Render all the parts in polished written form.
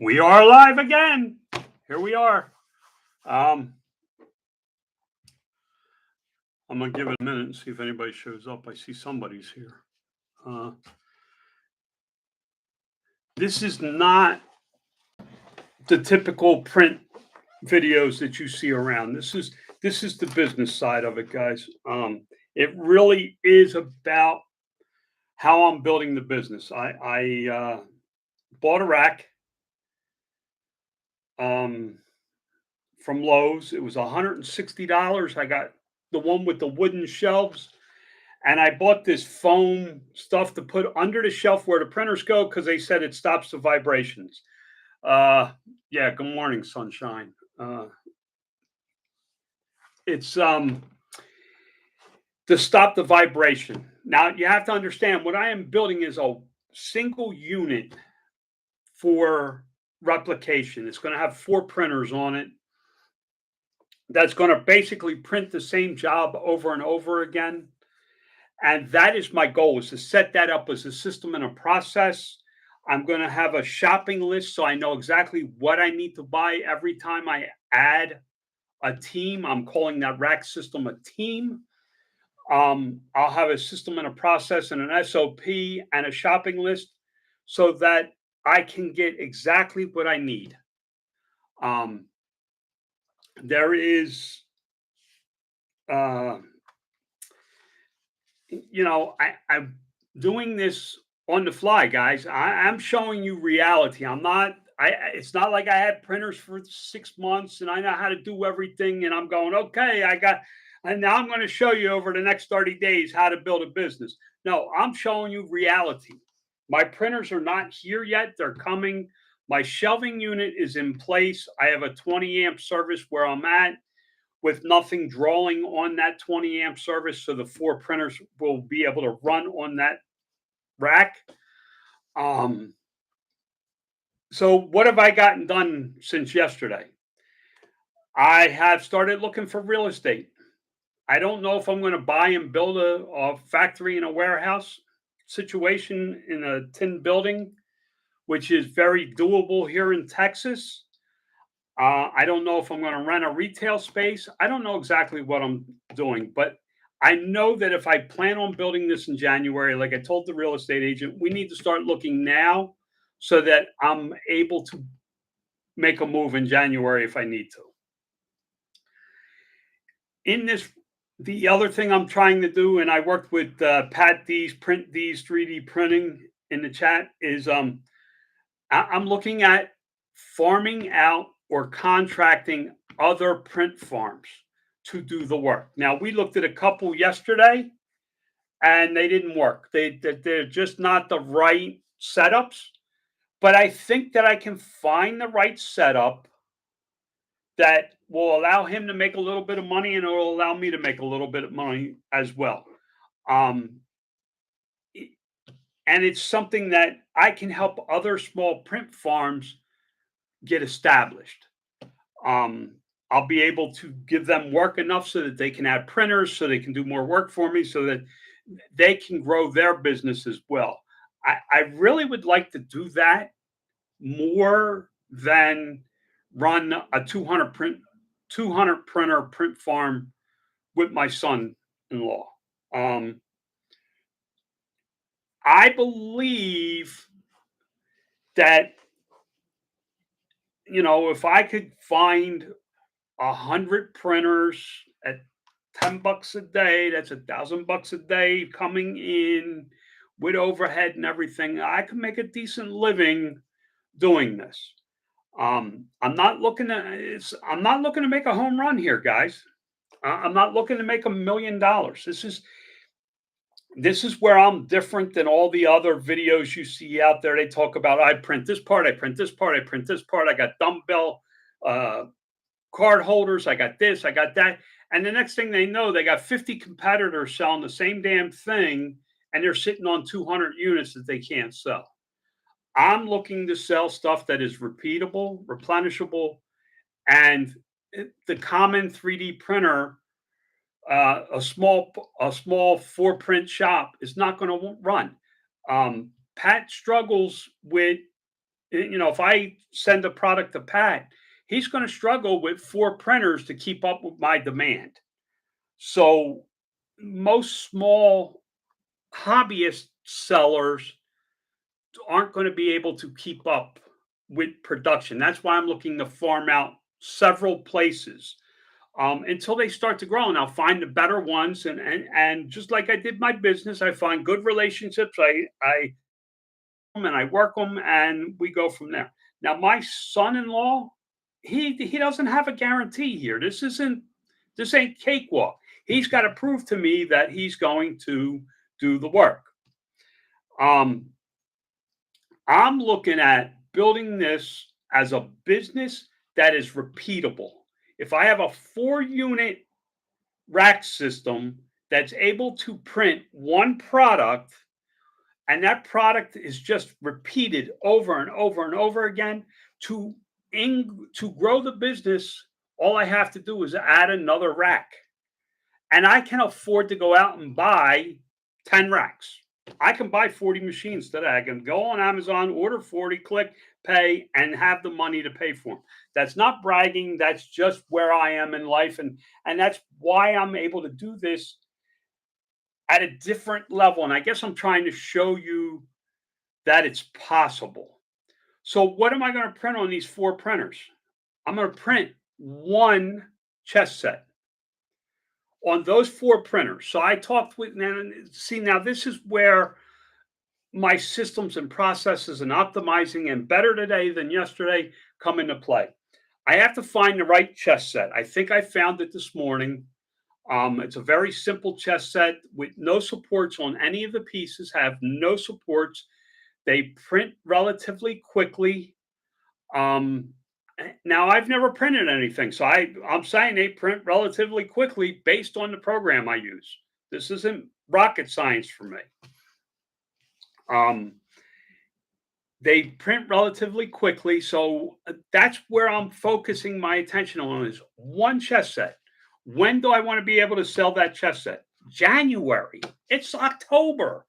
We are live again. Here we are. Um, I'm gonna give it a minute and see if anybody shows up. I see somebody's here. Uh, this is not the typical print videos that you see around. This is the business side of it, guys. It really is about how I'm building the business. I bought a rack um, from Lowe's. It was $160. I got the one with the wooden shelves. And I bought this foam stuff to put under the shelf where the printers go because they said it stops the vibrations. Uh, yeah, good morning, sunshine. It's to stop the vibration. Now you have to understand what I am building is a single unit for replication. It's going to have 4 printers on it. That's going to basically print the same job over and over again. And that is my goal, is to set that up as a system and a process. I'm going to have a shopping list so I know exactly what I need to buy every time I add a team. I'm calling that rack system a team. I'll have a system and a process and an SOP and a shopping list so that I can get exactly what I need. Um, there is, uh, I'm doing this on the fly, guys. I'm showing you reality. I'm not. It's not like I had printers for 6 months and I know how to do everything. And I'm going, okay, and now I'm going to show you over the next 30 days how to build a business. No, I'm showing you reality. My printers are not here yet. They're coming. My shelving unit is in place. I have a 20 amp service where I'm at, with nothing drawing on that 20 amp service. So the 4 printers will be able to run on that rack. Um, so what have I gotten done since yesterday? I have started looking for real estate. I don't know if I'm going to buy and build a factory and a warehouse situation in a tin building, which is very doable here in Texas. I don't know if I'm going to rent a retail space. I don't know exactly what I'm doing, but I know that if I plan on building this in January, like I told the real estate agent, we need to start looking now so that I'm able to make a move in January if I need to. In this, the other thing I'm trying to do, and I worked with Pat D's Print D's 3D printing in the chat, is I'm looking at farming out or contracting other print farms to do the work. Now, we looked at a couple yesterday and they didn't work. They're just not the right setups. But I think that I can find the right setup that will allow him to make a little bit of money and it will allow me to make a little bit of money as well. Um, and it's something that I can help other small print farms get established. Um, I'll be able to give them work enough so that they can add printers, so they can do more work for me, so that they can grow their business as well. I really would like to do that more than run a 200 printer print farm with my son-in-law. Um, I believe that, if I could find 100 printers at $10 a day, that's $1,000 a day coming in with overhead and everything, I can make a decent living doing this. I'm not looking to make a home run here, guys. I'm not looking to make $1 million. This is where I'm different than all the other videos you see out there. They talk about, I print this part, I print this part, I print this part, I got dumbbell uh, card holders, I got this, I got that. And the next thing they know, they got 50 competitors selling the same damn thing, and they're sitting on 200 units that they can't sell. I'm looking to sell stuff that is repeatable, replenishable, and the common 3D printer, a small 4 print shop is not going to run. Pat struggles with If I send a product to Pat, he's going to struggle with 4 printers to keep up with my demand. So most small hobbyist sellers aren't going to be able to keep up with production. That's why I'm looking to farm out several places until they start to grow, and I'll find the better ones. And just like I did my business, I find good relationships. I work them, and we go from there. Now, my son-in-law, he doesn't have a guarantee here. This ain't cakewalk. He's got to prove to me that he's going to do the work. Um, I'm looking at building this as a business that is repeatable. If I have a 4 unit rack system that's able to print one product, and that product is just repeated over and over and over again, to to grow the business, all I have to do is add another rack, and I can afford to go out and buy 10 racks. I can buy 40 machines today. I can go on Amazon, order 40, click, pay, and have the money to pay for them. That's not bragging. That's just where I am in life. And that's why I'm able to do this at a different level. And I guess I'm trying to show you that it's possible. So, what am I going to print on these 4 printers? I'm going to print one chess set on those 4 printers. So I talked with now. See, now this is where my systems and processes and optimizing and better today than yesterday come into play. I have to find the right chess set. I think I found it this morning. It's a very simple chess set with no supports on any of the pieces. Have no supports. They print relatively quickly. Um, Now I've never printed anything, so I'm saying they print relatively quickly based on the program I use. This isn't rocket science for me. Um, they print relatively quickly, so that's where I'm focusing my attention on is one chess set. When do I want to be able to sell that chess set? January. It's October.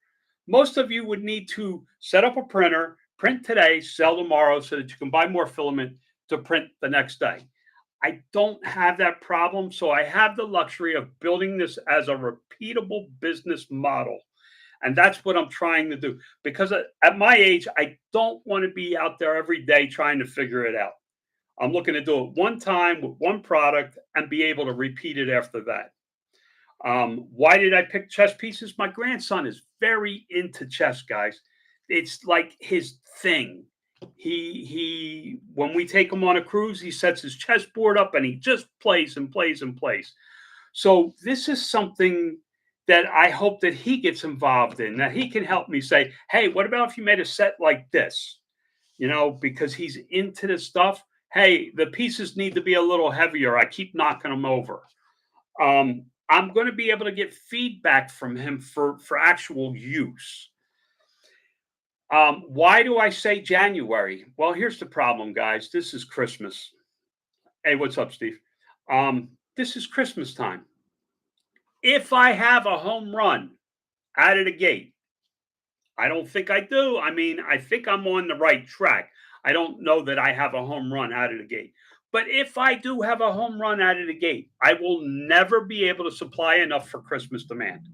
Most of you would need to set up a printer, print today, sell tomorrow so that you can buy more filament to print the next day. I don't have that problem, so I have the luxury of building this as a repeatable business model. And that's what I'm trying to do because at my age, I don't want to be out there every day trying to figure it out. I'm looking to do it one time with one product and be able to repeat it after that. Why did I pick chess pieces? My grandson is very into chess, guys. It's like his thing. He when we take him on a cruise, he sets his chessboard up and he just plays and plays and plays. So this is something that I hope that he gets involved in, that he can help me say, hey, what about if you made a set like this? Because he's into this stuff. Hey, the pieces need to be a little heavier. I keep knocking them over. I'm going to be able to get feedback from him for actual use. Why do I say January? Well, here's the problem, guys. This is Christmas. Hey, what's up, Steve? This is Christmas time. If I have a home run out of the gate, I don't think I do. I mean, I think I'm on the right track. I don't know that I have a home run out of the gate. But if I do have a home run out of the gate, I will never be able to supply enough for Christmas demand,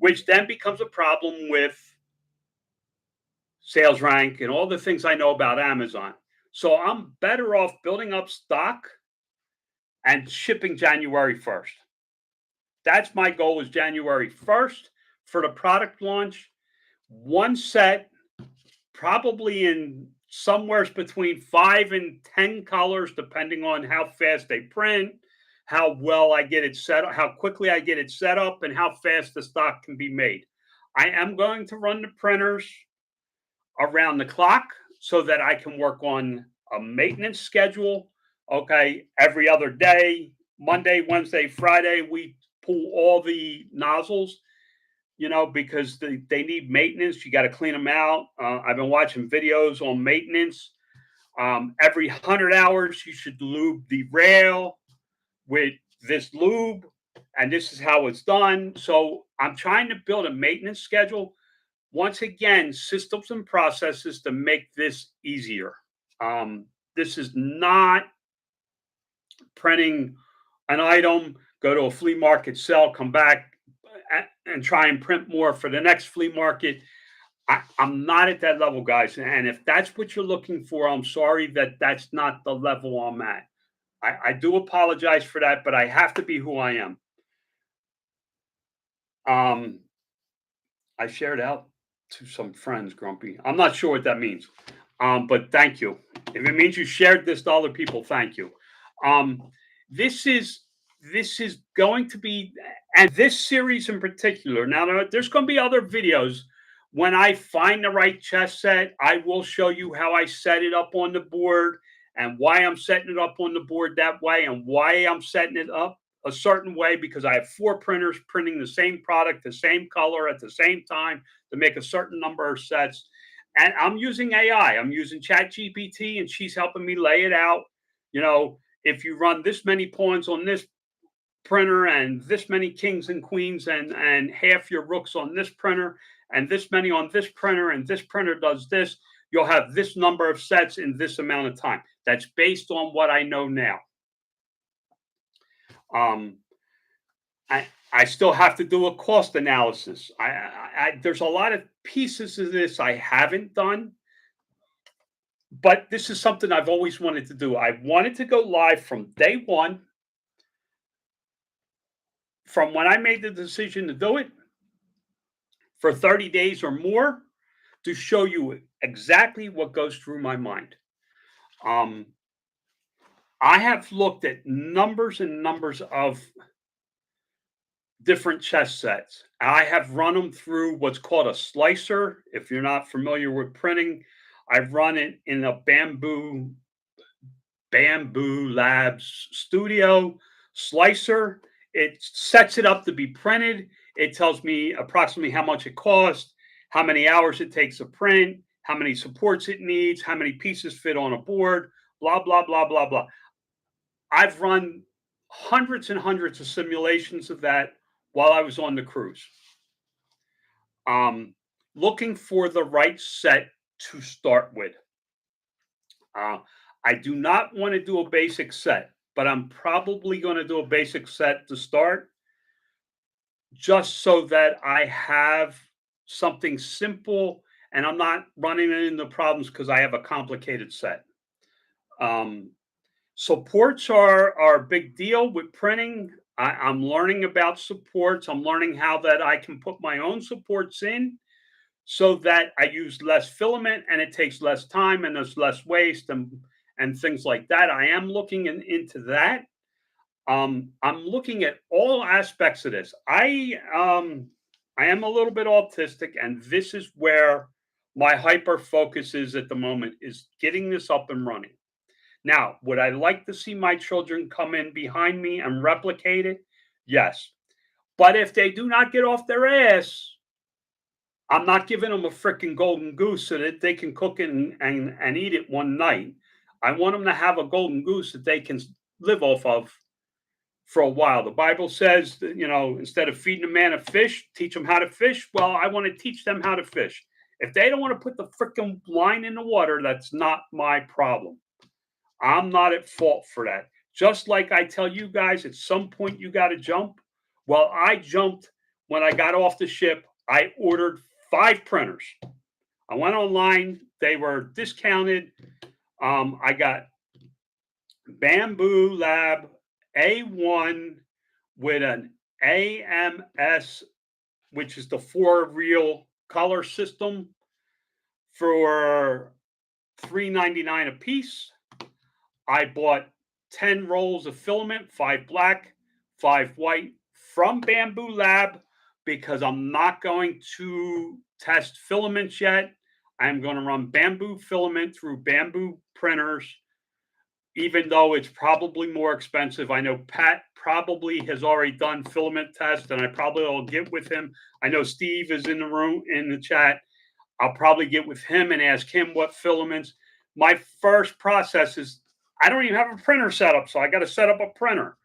which then becomes a problem with sales rank and all the things I know about Amazon. So I'm better off building up stock and shipping January 1st. That's my goal is January 1st for the product launch. One set, probably in somewhere between 5 and 10 colors, depending on how fast they print, how well I get it set up, how quickly I get it set up, and how fast the stock can be made. I am going to run the printers around the clock so that I can work on a maintenance schedule. Okay, every other day, Monday, Wednesday, Friday, we pull all the nozzles, because they need maintenance. You got to clean them out. I've been watching videos on maintenance. Every 100 hours, you should lube the rail with this lube, and this is how it's done. So I'm trying to build a maintenance schedule, once again, systems and processes to make this easier. This is not printing an item, go to a flea market, sell, come back and try and print more for the next flea market. I'm not at that level, guys. And if that's what you're looking for, I'm sorry that that's not the level I'm at. I do apologize for that, but I have to be who I am. Um, I shared out to some friends, Grumpy. I'm not sure what that means, but thank you. If it means you shared this to other people, thank you. Um, this is this is going to be, and this series in particular. Now there's going to be other videos. When I find the right chess set, I will show you how I set it up on the board and why I'm setting it up on the board that way and why I'm setting it up a certain way, because I have 4 printers printing the same product, the same color at the same time to make a certain number of sets. And I'm using AI. I'm using ChatGPT, and she's helping me lay it out. You know, if you run this many pawns on this printer and this many kings and queens and half your rooks on this printer and this many on this printer, and this printer does this, you'll have this number of sets in this amount of time. That's based on what I know now. Um, I still have to do a cost analysis. There's a lot of pieces of this I haven't done, but this is something I've always wanted to do. I wanted to go live from day one, from when I made the decision to do it, for 30 days or more, to show you exactly what goes through my mind. Um, I have looked at numbers and numbers of different chess sets. I have run them through what's called a slicer. If you're not familiar with printing, I've run it in a Bamboo Labs Studio slicer. It sets it up to be printed. It tells me approximately how much it costs, how many hours it takes to print, how many supports it needs, how many pieces fit on a board, blah, blah, blah, blah, blah. I've run hundreds and hundreds of simulations of that while I was on the cruise. Um, Looking for the right set to start with. Uh, I do not want to do a basic set, but I'm probably going to do a basic set to start, just so that I have something simple and I'm not running into problems because I have a complicated set. Um, Supports are a big deal with printing. I'm learning about supports. I'm learning how that I can put my own supports in so that I use less filament and it takes less time and there's less waste and things like that. I am looking into that. I'm looking at all aspects of this. I am a little bit autistic, and this is where my hyper focus is at the moment, is getting this up and running. Now, would I like to see my children come in behind me and replicate it? Yes. But if they do not get off their ass, I'm not giving them a freaking golden goose so that they can cook it and eat it one night. I want them to have a golden goose that they can live off of for a while. The Bible says that, instead of feeding a man a fish, teach them how to fish. Well, I want to teach them how to fish. If they don't want to put the freaking line in the water, that's not my problem. I'm not at fault for that. Just like I tell you guys, at some point you got to jump. Well, I jumped when I got off the ship. I ordered 5 printers. I went online. They were discounted. I got Bamboo Lab A1 with an AMS, which is the 4-reel color system, for $3.99 a piece. I bought 10 rolls of filament, 5 black, 5 white, from Bamboo Lab, because I'm not going to test filaments yet. I'm going to run bamboo filament through bamboo printers, even though it's probably more expensive. I know Pat probably has already done filament tests, and I probably will get with him. I know Steve is in the room, in the chat. I'll probably get with him and ask him what filaments. My first process is, I don't even have a printer set up, so I got to set up a printer.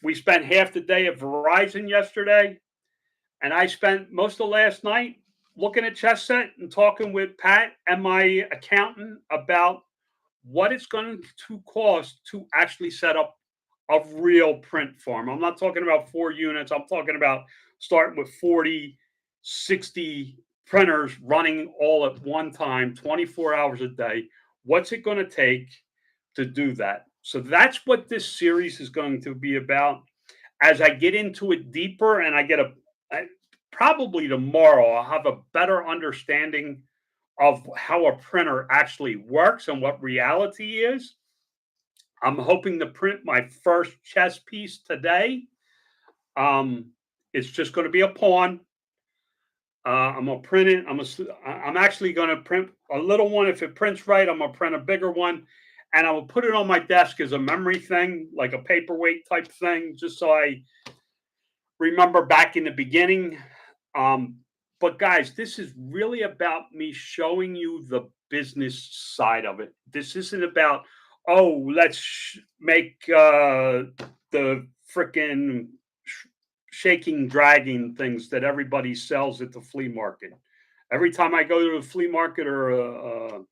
We spent half the day at Verizon yesterday, And I spent most of last night looking at Chess Set and talking with Pat and my accountant about what it's going to cost to actually set up a real print farm. I'm not talking about 4 units. I'm talking about starting with 40, 60 printers running all at one time, 24 hours a day. What's it going to take to do that? So that's what this series is going to be about. As I get into it deeper and probably tomorrow, I'll have a better understanding of how a printer actually works and what reality is. I'm hoping to print my first chess piece today. Um, it's just going to be a pawn. I'm gonna print it. I'm actually gonna print a little one. If it prints right, I'm gonna print a bigger one, and I will put it on my desk as a memory thing, like a paperweight type thing, just so I remember back in the beginning. But guys, this is really about me showing you the business side of it. This isn't about, oh, let's make the freaking shaking dragging things that everybody sells at the flea market. Every time I go to a flea market or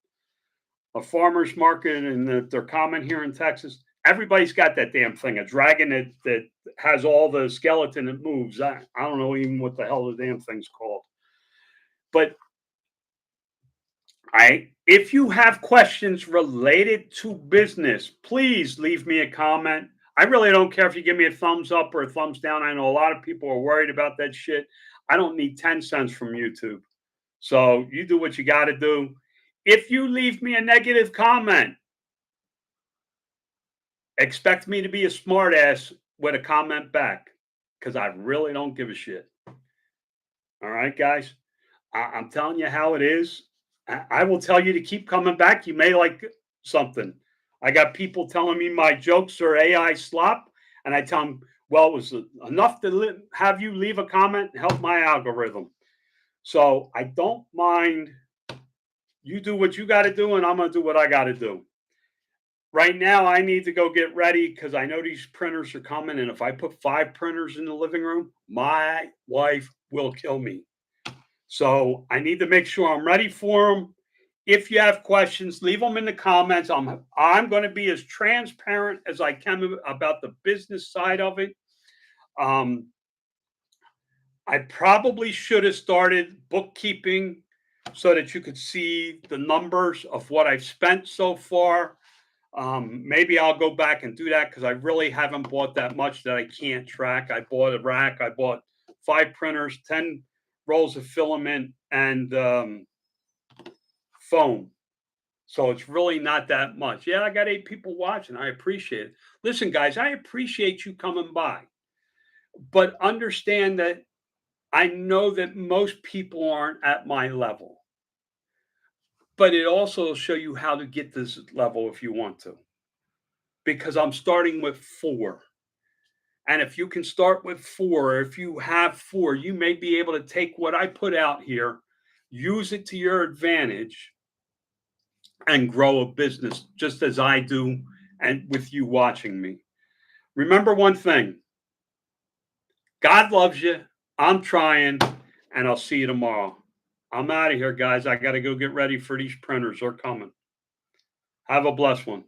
a farmer's market, and they're common here in Texas, everybody's got that damn thing, a dragon that has all the skeleton that moves. I don't know even what the hell the damn thing's called. But if you have questions related to business, please leave me a comment. I really don't care if you give me a thumbs up or a thumbs down. I know a lot of people are worried about that shit. I don't need 10 cents from YouTube. So you do what you got to do. If you leave me a negative comment, expect me to be a smartass with a comment back, because I really don't give a shit. All right, guys. I'm telling you how it is. I will tell you to keep coming back. You may like something. I got people telling me my jokes are AI slop, and I tell them, well, it was enough to have you leave a comment and help my algorithm. So I don't mind. You do what you got to do, and I'm going to do what I got to do. Right now, I need to go get ready because I know these printers are coming. And if I put 5 printers in the living room, my wife will kill me. So I need to make sure I'm ready for them. If you have questions, leave them in the comments. I'm going to be as transparent as I can about the business side of it. I probably should have started bookkeeping so that you could see the numbers of what I've spent so far. Maybe I'll go back and do that because I really haven't bought that much that I can't track. I bought a rack. I bought 5 printers, 10 rolls of filament, and foam. So it's really not that much. Yeah, I got 8 people watching. I appreciate it. Listen, guys, I appreciate you coming by. But understand that I know that most people aren't at my level. But it also will show you how to get this level if you want to. Because I'm starting with 4. And if you can start with 4, if you have 4, you may be able to take what I put out here, use it to your advantage, and grow a business just as I do, and with you watching me. Remember one thing: God loves you. I'm trying, and I'll see you tomorrow. I'm out of here, guys. I got to go get ready for these printers. They're coming. Have a blessed one.